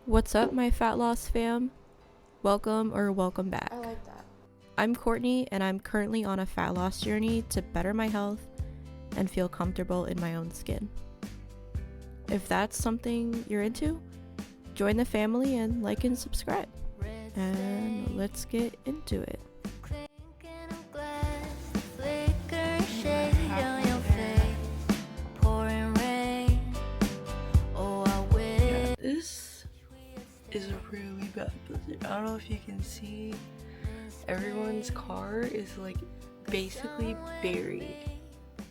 What's up, my fat loss fam? Welcome or welcome back. I like that. I'm Courtney, and I'm currently on a fat loss journey to better my health and feel comfortable in my own skin. If that's something you're into, join the family and like and subscribe. And let's get into it. This is a really bad blizzard. I don't know if you can see. Everyone's car is like basically buried.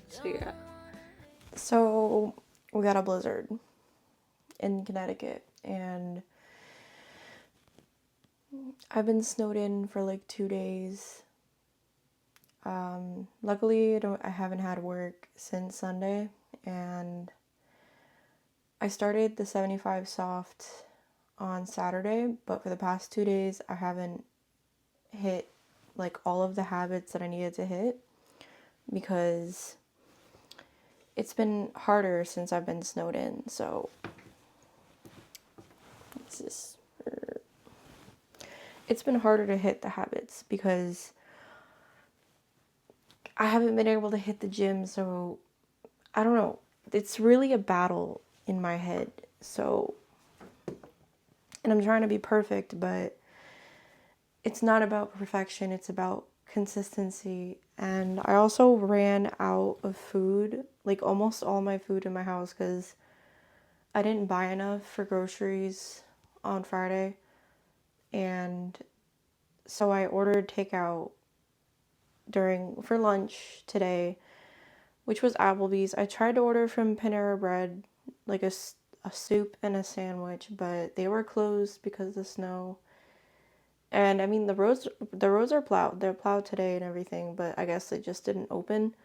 So yeah. So we got a blizzard in Connecticut, and I've been snowed in for like 2 days. Luckily, I haven't had work since Sunday, and I started the 75 soft on Saturday, but for the past 2 days, I haven't hit like all of the habits that I needed to hit because it's been harder since I've been snowed in. So it's been harder to hit the habits because I haven't been able to hit the gym. So I don't know. It's really a battle in my head. So, and I'm trying to be perfect, but it's not about perfection. It's about consistency. And I also ran out of food, like almost all my food in my house, because I didn't buy enough for groceries on Friday. And so I ordered takeout for lunch today, which was Applebee's. I tried to order from Panera Bread, like a soup and a sandwich, but they were closed because of the snow. And I mean, the roads are plowed. They're plowed today and everything, but I guess it just didn't open.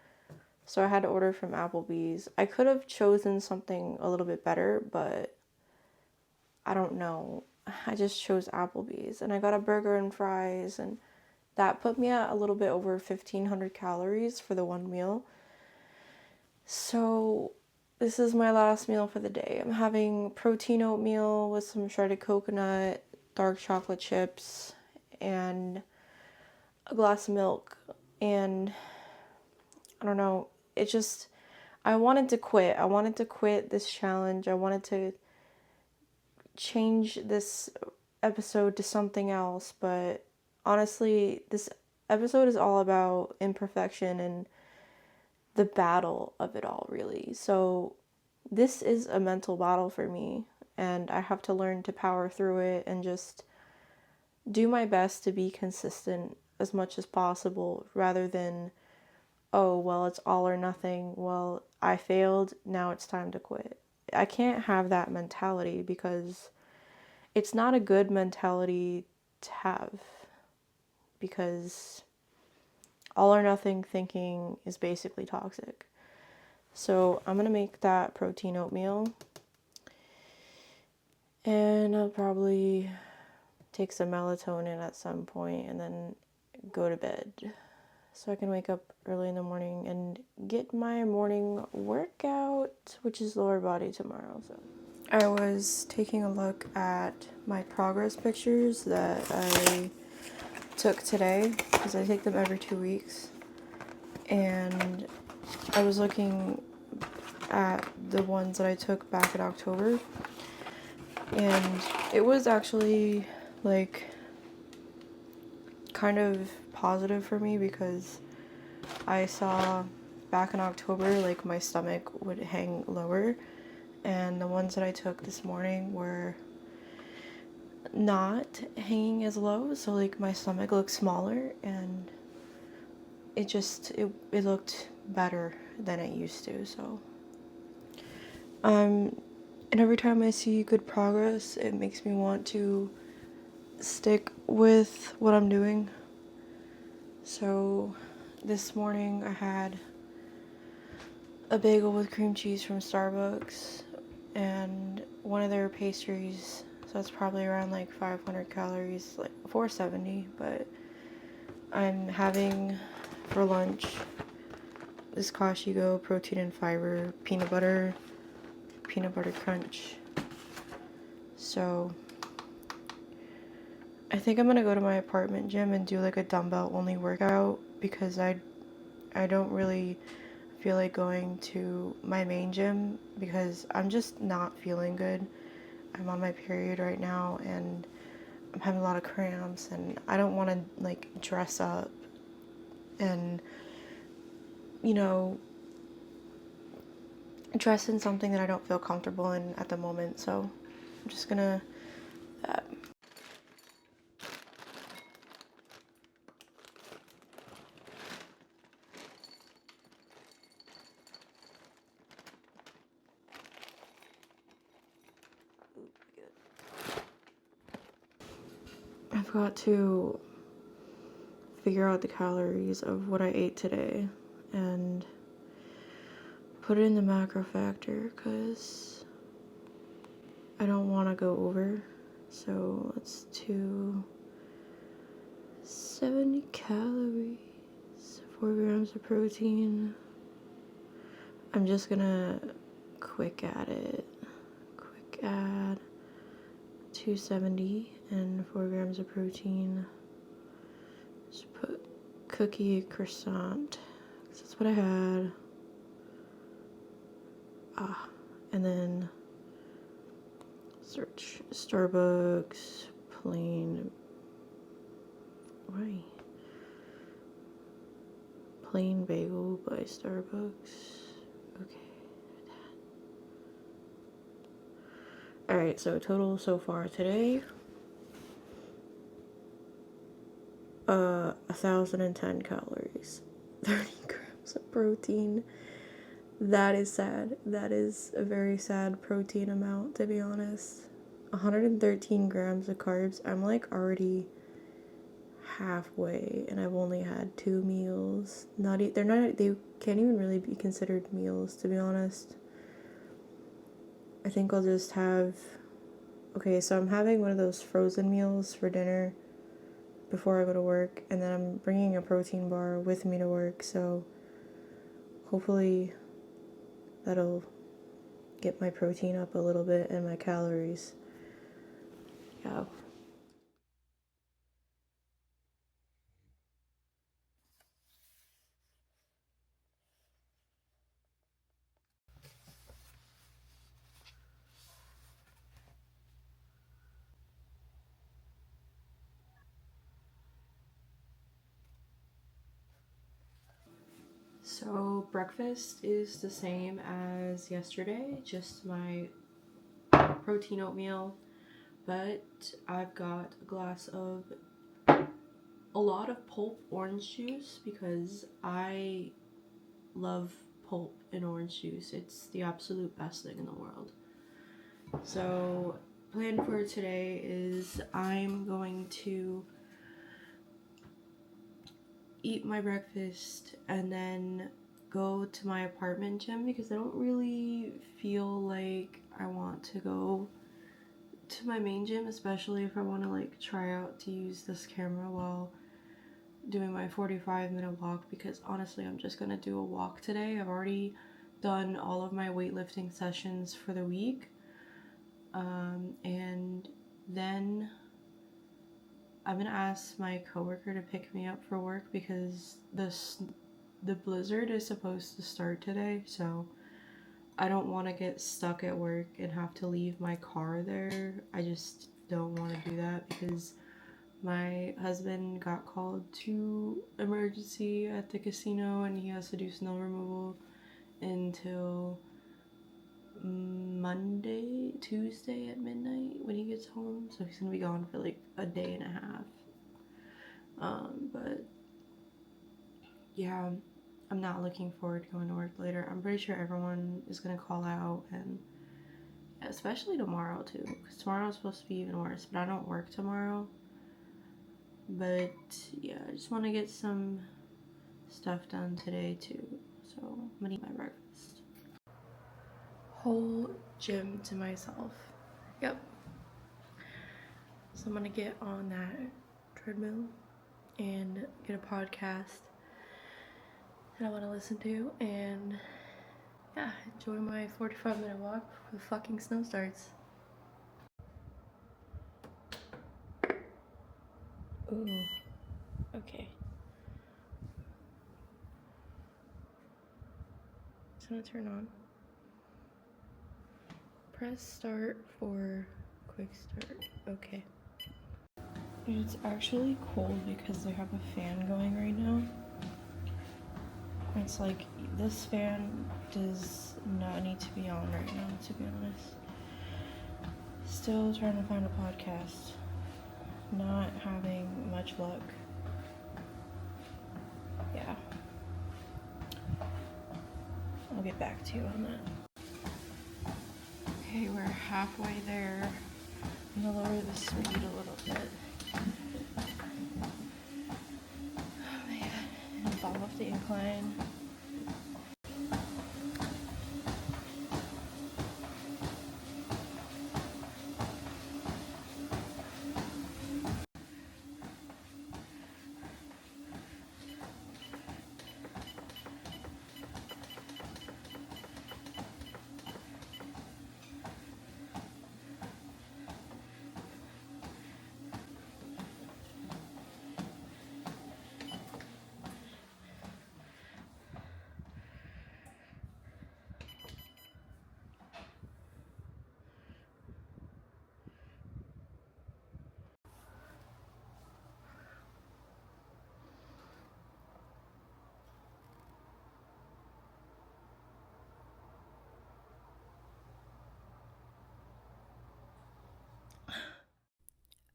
So I had to order from Applebee's. I could have chosen something a little bit better, but I don't know. I just chose Applebee's, and I got a burger and fries, and that put me at a little bit over 1,500 calories for the one meal. So this is my last meal for the day. I'm having protein oatmeal with some shredded coconut, dark chocolate chips, and a glass of milk. And I don't know, I wanted to quit. I wanted to quit this challenge. I wanted to change this episode to something else, but honestly, this episode is all about imperfection and the battle of it all, really. So this is a mental battle for me, and I have to learn to power through it and just do my best to be consistent as much as possible, rather than, oh, well, it's all or nothing. Well, I failed, now it's time to quit. I can't have that mentality because it's not a good mentality to have, because all or nothing thinking is basically toxic. So I'm going to make that protein oatmeal, and I'll probably take some melatonin at some point and then go to bed so I can wake up early in the morning and get my morning workout, which is lower body tomorrow. So I was taking a look at my progress pictures that I took today, because I take them every 2 weeks, and I was looking at the ones that I took back in October, and it was actually like kind of positive for me, because I saw back in October like my stomach would hang lower, and the ones that I took this morning were not hanging as low, so like my stomach looked smaller, and it looked better than it used to. So and every time I see good progress, it makes me want to stick with what I'm doing. So this morning I had a bagel with cream cheese from Starbucks and one of their pastries. So that's probably around like 500 calories, like 470. But I'm having for lunch this Kashigo protein and fiber peanut butter crunch. So I think I'm gonna go to my apartment gym and do like a dumbbell only workout because I don't really feel like going to my main gym because I'm just not feeling good. I'm on my period right now and I'm having a lot of cramps and I don't want to like dress up and you know dress in something that I don't feel comfortable in at the moment. So I'm just gonna that. I've got to figure out the calories of what I ate today and put it in the macro factor because I don't want to go over. So let's do 70 calories, 4 grams of protein. I'm just gonna quick add it. Quick add 270 and 4 grams of protein. Just put cookie croissant. That's what I had. And then search Starbucks plain. Why? Plain bagel by Starbucks. Okay. Alright, so total so far today. 1,010 calories. 30 grams of protein. That is sad. That is a very sad protein amount, to be honest. 113 grams of carbs. I'm like already halfway, and I've only had 2 meals. They're not. They can't even really be considered meals, to be honest. I think I'll just have. Okay, so I'm having one of those frozen meals for dinner before I go to work, and then I'm bringing a protein bar with me to work. So hopefully that'll get my protein up a little bit and my calories. Yeah. So breakfast is the same as yesterday, just my protein oatmeal, but I've got a glass of a lot of pulp orange juice because I love pulp in orange juice. It's the absolute best thing in the world. So plan for today is I'm going to eat my breakfast and then go to my apartment gym because I don't really feel like I want to go to my main gym, especially if I want to like try out to use this camera while doing my 45-minute walk, because honestly I'm just gonna do a walk today. I've already done all of my weightlifting sessions for the week, and then I'm gonna ask my coworker to pick me up for work because the blizzard is supposed to start today, so I don't want to get stuck at work and have to leave my car there. I just don't want to do that because my husband got called to emergency at the casino and he has to do snow removal until Tuesday at midnight when he gets home. So he's gonna be gone for like a day and a half. But yeah, I'm not looking forward to going to work later. I'm pretty sure everyone is gonna call out, and especially tomorrow too, because tomorrow is supposed to be even worse. But I don't work tomorrow. But yeah, I just want to get some stuff done today too. So I'm gonna eat my breakfast. Whole gym to myself. Yep. So I'm gonna get on that treadmill and get a podcast that I want to listen to, and yeah, enjoy my 45-minute walk before the fucking snow starts. Ooh, okay. It's gonna turn on. Press start for quick start. Okay. It's actually cold because I have a fan going right now. It's like this fan does not need to be on right now, to be honest. Still trying to find a podcast. Not having much luck. Yeah. I'll get back to you on that. Okay, we're halfway there. I'm gonna lower the speed a little bit. Oh man. And fall off the incline.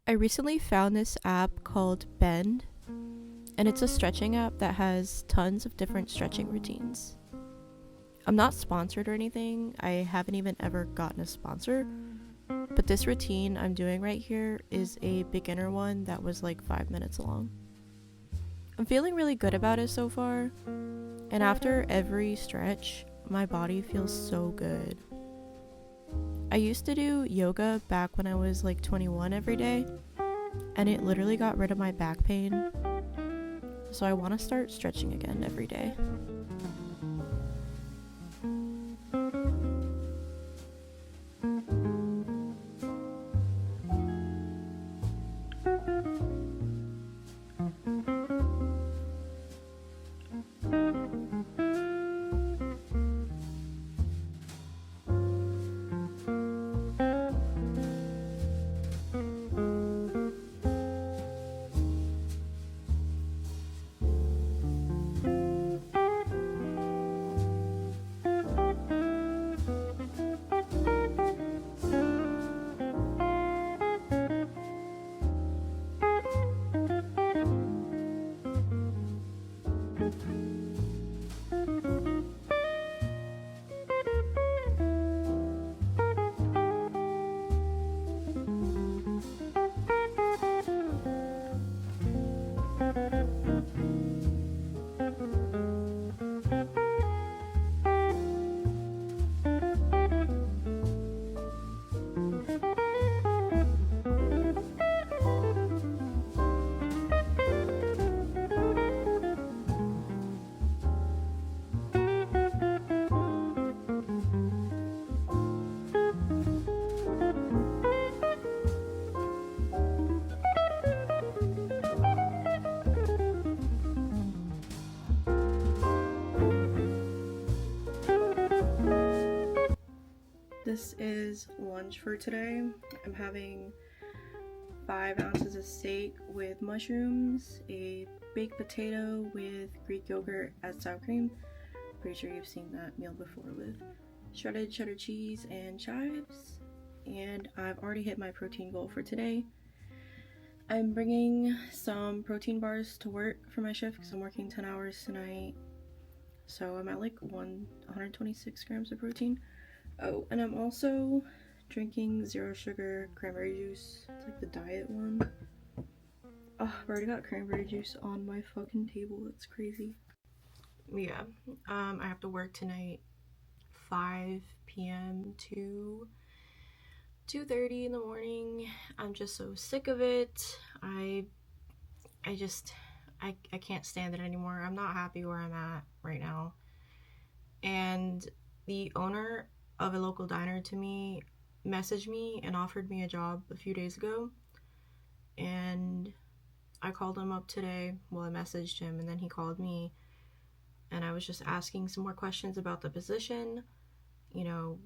I recently found this app called Bend, and it's a stretching app that has tons of different stretching routines. I'm not sponsored or anything, I haven't even ever gotten a sponsor, but this routine I'm doing right here is a beginner one that was like 5 minutes long. I'm feeling really good about it so far, and after every stretch, my body feels so good. I used to do yoga back when I was like 21 every day, and it literally got rid of my back pain. So I want to start stretching again every day. This is lunch for today. I'm having 5 ounces of steak with mushrooms, a baked potato with Greek yogurt as sour cream. Pretty sure you've seen that meal before, with shredded cheddar cheese and chives. And I've already hit my protein goal for today. I'm bringing some protein bars to work for my shift because I'm working 10 hours tonight. So I'm at like 126 grams of protein. Oh, and I'm also drinking 0 sugar cranberry juice. It's like the diet one. Oh, I've already got cranberry juice on my fucking table. That's crazy. Yeah, I have to work tonight, 5 p.m. to 2:30 in the morning. I'm just so sick of it. I can't stand it anymore. I'm not happy where I'm at right now. And the owner of a local diner to me messaged me and offered me a job a few days ago, and I called him up today. Well, I messaged him and then he called me, and I was just asking some more questions about the position. You know,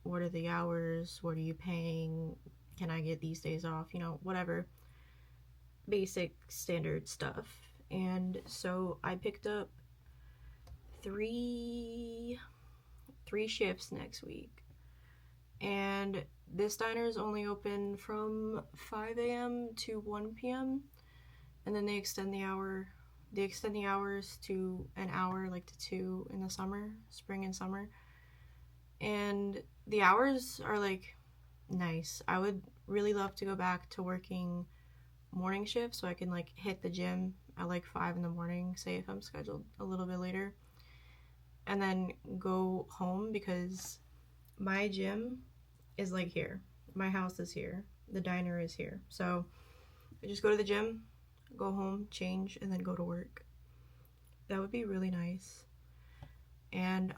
what are the hours? What are you paying? Can I get these days off? Whatever. Basic standard stuff. And so I picked up three shifts next week. And this diner is only open from 5 a.m. to 1 p.m. and then they extend the hours to an hour, like to 2 in the summer, spring and summer. And the hours are like nice. I would really love to go back to working morning shift so I can like hit the gym at like 5 in the morning, say if I'm scheduled a little bit later, and then go home because my gym is like here. My house is here. The diner is here. So I just go to the gym, go home, change, and then go to work. That would be really nice. And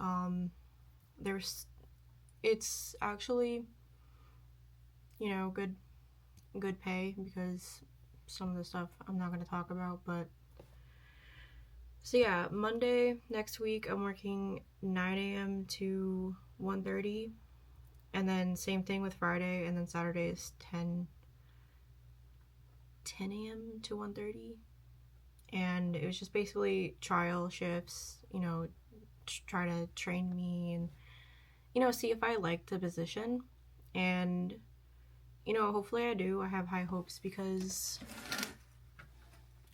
it's actually, good pay because some of the stuff I'm not going to talk about, but so yeah, Monday next week I'm working 9 a.m. to 1:30, and then same thing with Friday, and then Saturday is 10 a.m. to 1:30. And it was just basically trial shifts, try to train me and see if I liked the position. And hopefully I do. I have high hopes because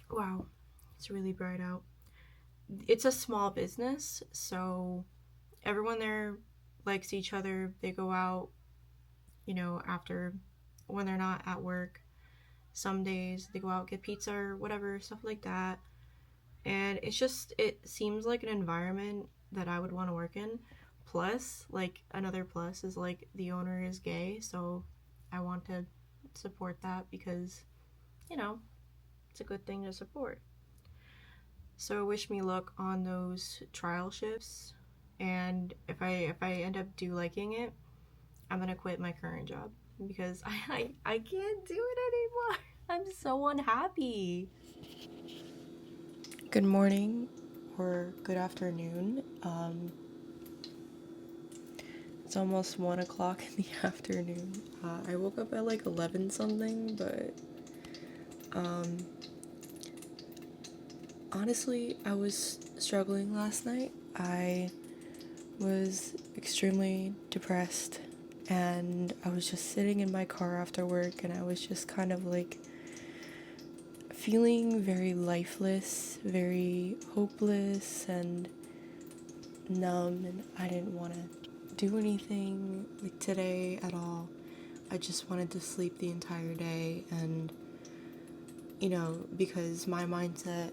wow, it's really bright out. It's a small business, so everyone there likes each other. They go out, after when they're not at work. Some days they go out, get pizza or whatever, stuff like that. And it seems like an environment that I would want to work in. Plus, like, another plus is like the owner is gay, so I want to support that because, it's a good thing to support. So wish me luck on those trial shifts. And if I end up liking it, I'm gonna quit my current job because I can't do it anymore. I'm so unhappy. Good morning or good afternoon. It's almost 1 o'clock in the afternoon. I woke up at like 11 something, but honestly, I was struggling last night. I was extremely depressed, and I was just sitting in my car after work, and I was just kind of like feeling very lifeless, very hopeless and numb, and I didn't want to do anything like today at all. I just wanted to sleep the entire day, and because my mindset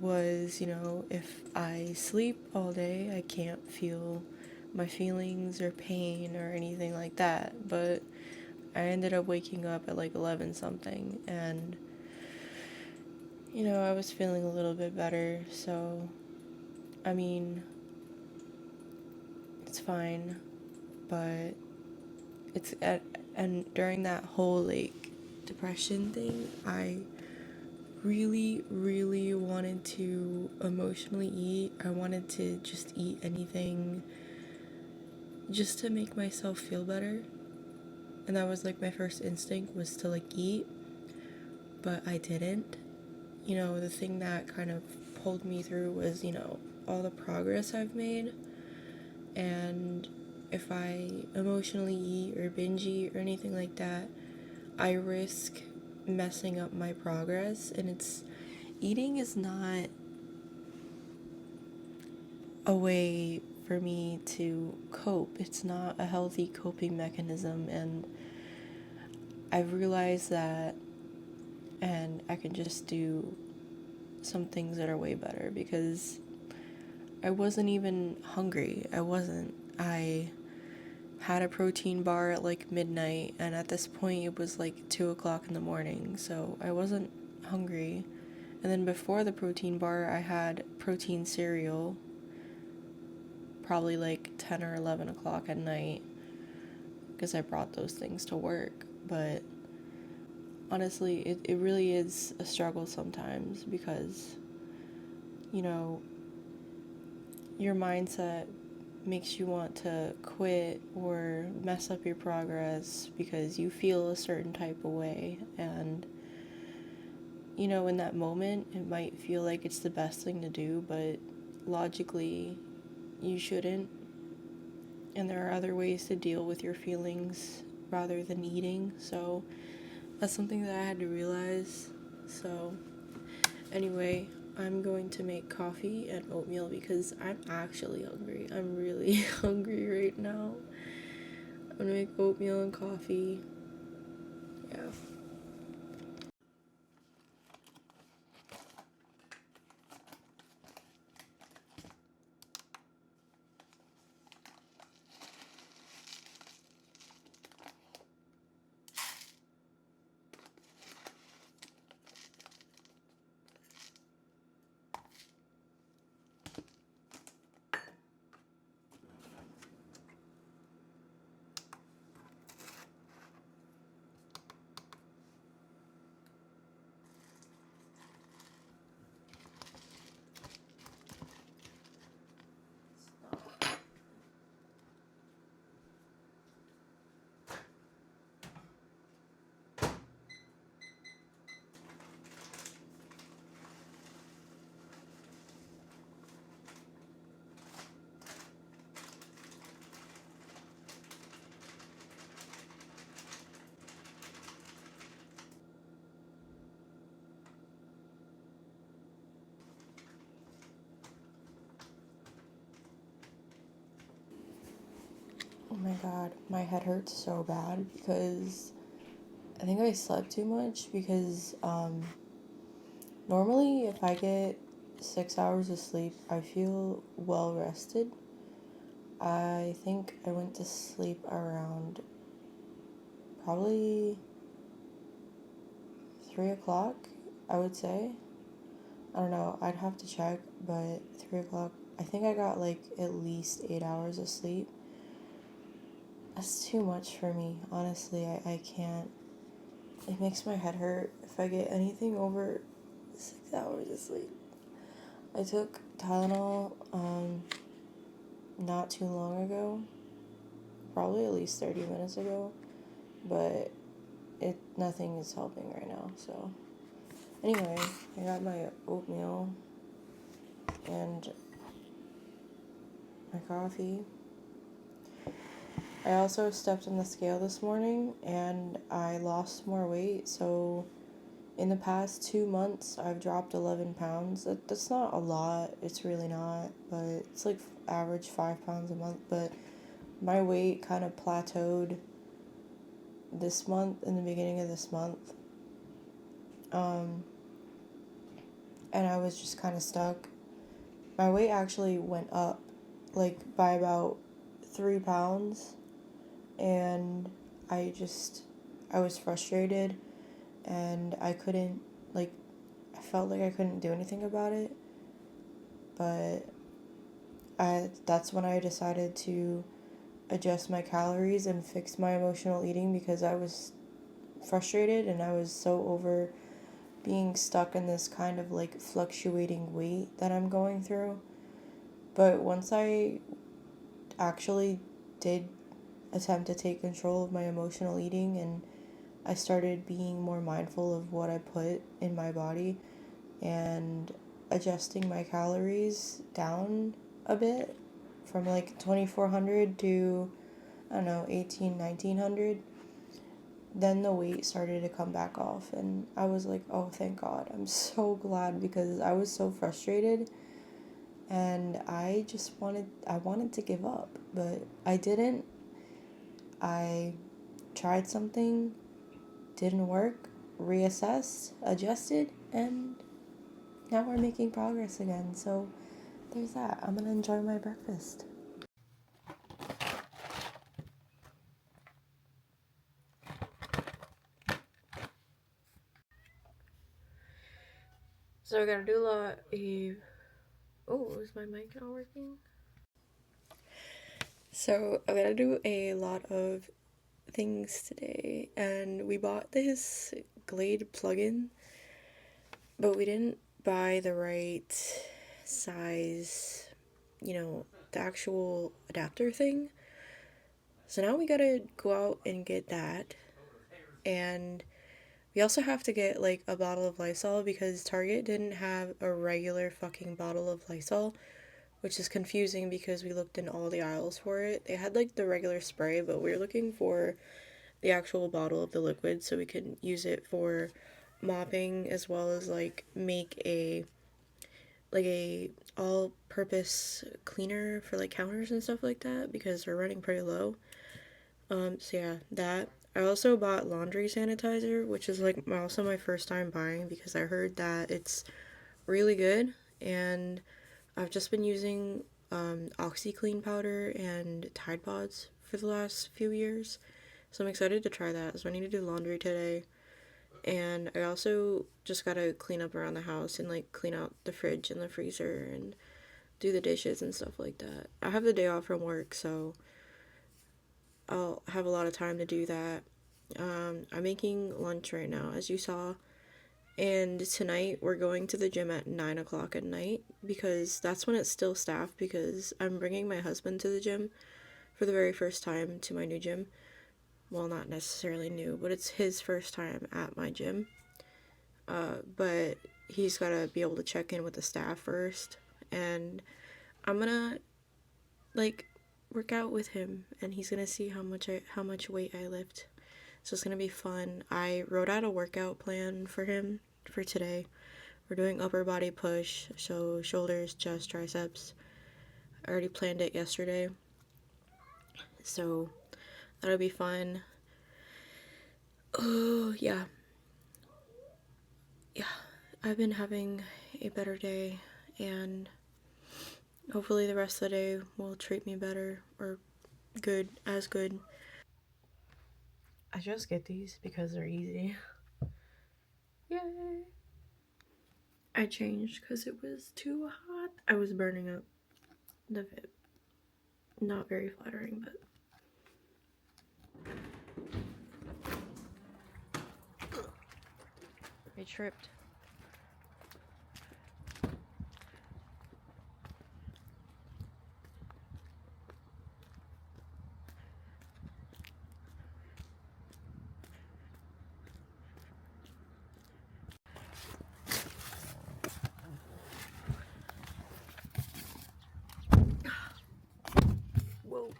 was, if I sleep all day, I can't feel my feelings or pain or anything like that. But I ended up waking up at like 11 something, and I was feeling a little bit better. So I mean, it's fine, but and during that whole like depression thing, I really, really wanted to emotionally eat. I wanted to just eat anything just to make myself feel better. And that was like my first instinct was to like eat, but I didn't. The thing that kind of pulled me through was, all the progress I've made. And if I emotionally eat or binge eat or anything like that, I risk messing up my progress. And eating is not a way for me to cope. It's not a healthy coping mechanism, and I've realized that, and I can just do some things that are way better because I wasn't even hungry. I had a protein bar at like midnight, and at this point it was like 2 o'clock in the morning, so I wasn't hungry. And then before the protein bar, I had protein cereal, probably like 10 or 11 o'clock at night, because I brought those things to work. But honestly, it really is a struggle sometimes because, you know, your mindset makes you want to quit or mess up your progress because you feel a certain type of way. And, you know, in that moment, it might feel like it's the best thing to do, but logically, you shouldn't. And there are other ways to deal with your feelings rather than eating. So that's something that I had to realize. So, anyway, I'm going to make coffee and oatmeal because I'm actually hungry. I'm really hungry right now. I'm gonna make oatmeal and coffee. Yeah. Oh my god, my head hurts so bad because I think I slept too much because normally if I get 6 hours of sleep, I feel well rested. I think I went to sleep around probably 3 o'clock, I would say. I don't know, I'd have to check, but 3 o'clock, I think I got like at least 8 hours of sleep. That's too much for me, honestly. I can't. It makes my head hurt if I get anything over 6 hours of sleep. I took Tylenol not too long ago, probably at least 30 minutes ago, but nothing is helping right now. So anyway, I got my oatmeal and my coffee. I also stepped on the scale this morning and I lost more weight. So in the past 2 months, I've dropped 11 pounds. That's not a lot. It's really not, but it's like average 5 pounds a month. But my weight kind of plateaued this month, in the beginning of this month. And I was just kind of stuck. My weight actually went up like by about 3 pounds, and I was frustrated and I couldn't, like, I felt like I couldn't do anything about it. But that's when I decided to adjust my calories and fix my emotional eating because I was frustrated and I was so over being stuck in this kind of like fluctuating weight that I'm going through. But once I actually did attempt to take control of my emotional eating and I started being more mindful of what I put in my body and adjusting my calories down a bit from like 2400 to, I don't know, 1900, then the weight started to come back off and I was like, oh, thank God. I'm so glad because I was so frustrated and I wanted to give up, but I didn't. I tried something, didn't work, reassessed, adjusted, and now we're making progress again. So there's that. I'm gonna enjoy my breakfast. So I gotta do a lot of. Oh, is my mic not working? So I gotta do a lot of things today, and we bought this Glade plug-in, but we didn't buy the right size, the actual adapter thing. So now we gotta go out and get that. And we also have to get like a bottle of Lysol because Target didn't have a regular fucking bottle of Lysol, which is confusing because we looked in all the aisles for it. They had like the regular spray, but we were looking for the actual bottle of the liquid so we could use it for mopping as well as like make a all purpose cleaner for like counters and stuff like that because we're running pretty low. So yeah, that. I also bought laundry sanitizer, which is like also my first time buying because I heard that it's really good, and I've just been using OxyClean powder and Tide Pods for the last few years. So I'm excited to try that. So I need to do laundry today. And I also just gotta clean up around the house and like clean out the fridge and the freezer and do the dishes and stuff like that. I have the day off from work, so I'll have a lot of time to do that. I'm making lunch right now, as you saw. And tonight we're going to the gym at 9 o'clock at night because that's when it's still staffed because I'm bringing my husband to the gym for the very first time to my new gym. Well, not necessarily new, but it's his first time at my gym. But he's got to be able to check in with the staff first. And I'm gonna like work out with him and he's gonna see how much weight I lift. So it's gonna be fun. I wrote out a workout plan for him for today. We're doing upper body push, so shoulders, chest, triceps. I already planned it yesterday. So that'll be fun. Oh, yeah. Yeah. I've been having a better day and hopefully the rest of the day will treat me better or good, as good. I just get these because they're easy. Yay! I changed because it was too hot. I was burning up the fit. Not very flattering, but I tripped. Whoa.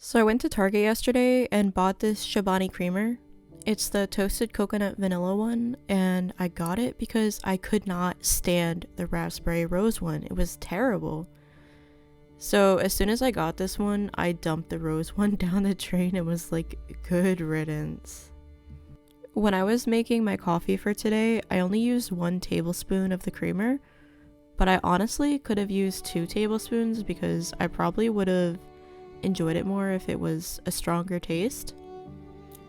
So I went to Target yesterday and bought this Shabani creamer. It's the toasted coconut vanilla one, and I got it because I could not stand the raspberry rose one. It was terrible. So as soon as I got this one, I dumped the rose one down the drain and was like, good riddance. When I was making my coffee for today, I only used 1 tablespoon of the creamer, but I honestly could have used 2 tablespoons because I probably would have enjoyed it more if it was a stronger taste.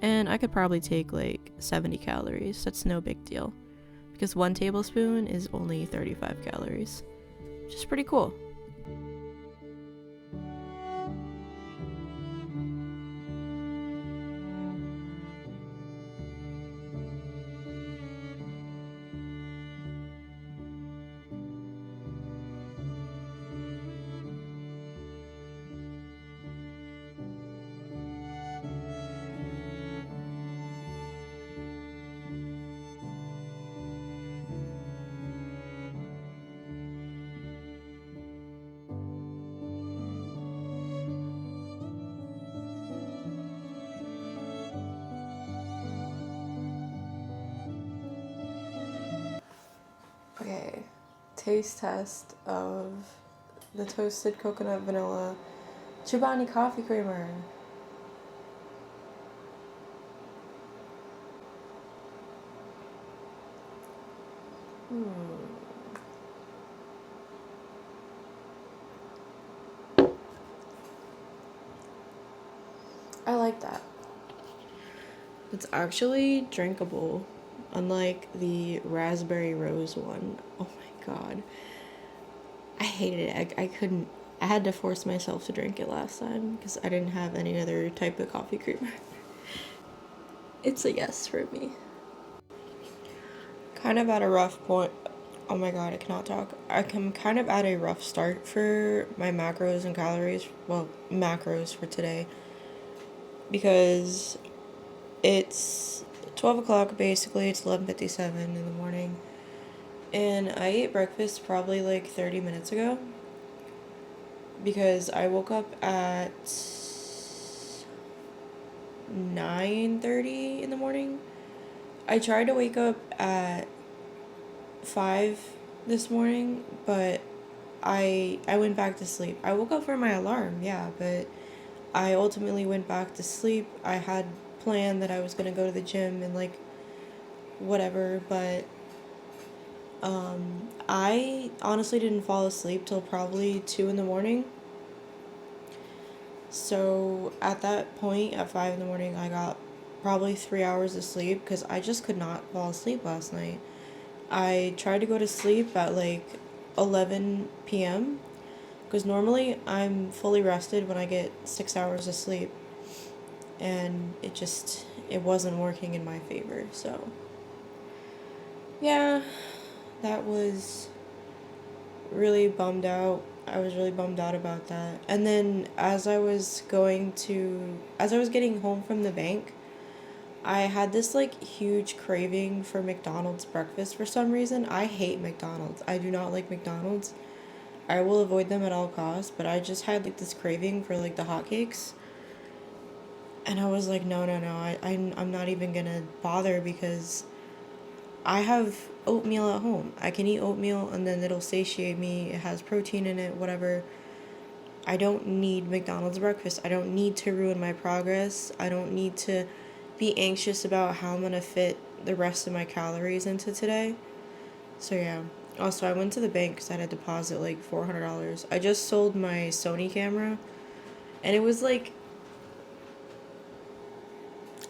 And I could probably take like 70 calories. That's no big deal. Because 1 tablespoon is only 35 calories. Which is pretty cool. Okay, taste test of the toasted coconut vanilla Chobani coffee creamer. I like that. It's actually drinkable. unlike the raspberry rose one. Oh my god. I hated it. I couldn't. I had to force myself to drink it last time because I didn't have any other type of coffee creamer. It's a yes for me. Kind of at a rough point. Oh my god, I cannot talk. I'm kind of at a rough start for my macros and calories. Well, macros for today. Because it's 12 o'clock basically. It's 11:57 in the morning. And I ate breakfast probably like 30 minutes ago. Because I woke up at 9:30 in the morning. I tried to wake up at 5 this morning, but I went back to sleep. I woke up for my alarm, yeah, but I ultimately went back to sleep. I had planned that I was gonna go to the gym and like whatever, but I honestly didn't fall asleep till probably 2 in the morning. So at that point, at 5 in the morning, I got probably 3 hours of sleep because I just could not fall asleep last night. I tried to go to sleep at like 11 p.m. because normally I'm fully rested when I get 6 hours of sleep, and it wasn't working in my favor. So yeah, that was really bummed out. I was really bummed out about that. And then as I was getting home from the bank, I had this like huge craving for McDonald's breakfast for some reason. I hate McDonald's. I do not like McDonald's. I will avoid them at all costs, but I just had like this craving for like the hotcakes. And I was like, no, no, no, I'm not even gonna bother because I have oatmeal at home. I can eat oatmeal and then it'll satiate me. It has protein in it, whatever. I don't need McDonald's breakfast. I don't need to ruin my progress. I don't need to be anxious about how I'm gonna fit the rest of my calories into today. So yeah. Also, I went to the bank because I had to deposit like $400. I just sold my Sony camera, and it was like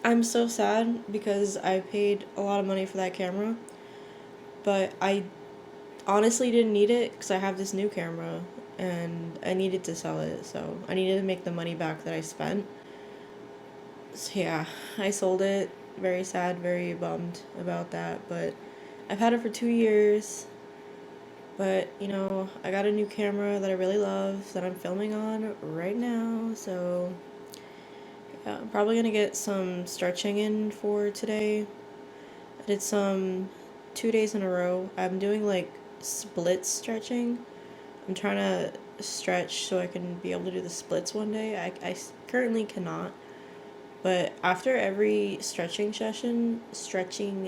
I'm so sad because I paid a lot of money for that camera, but I honestly didn't need it because I have this new camera and I needed to sell it, so I needed to make the money back that I spent. So yeah, I sold it. Very sad, very bummed about that, but I've had it for 2 years. But, I got a new camera that I really love that I'm filming on right now, so yeah, I'm probably gonna get some stretching in for today. I did some 2 days in a row. I'm doing like split stretching. I'm trying to stretch so I can be able to do the splits one day. I currently cannot. But after every stretching session, I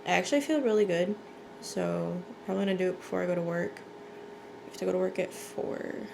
actually feel really good. So probably gonna do it before I go to work. I have to go to work at 4.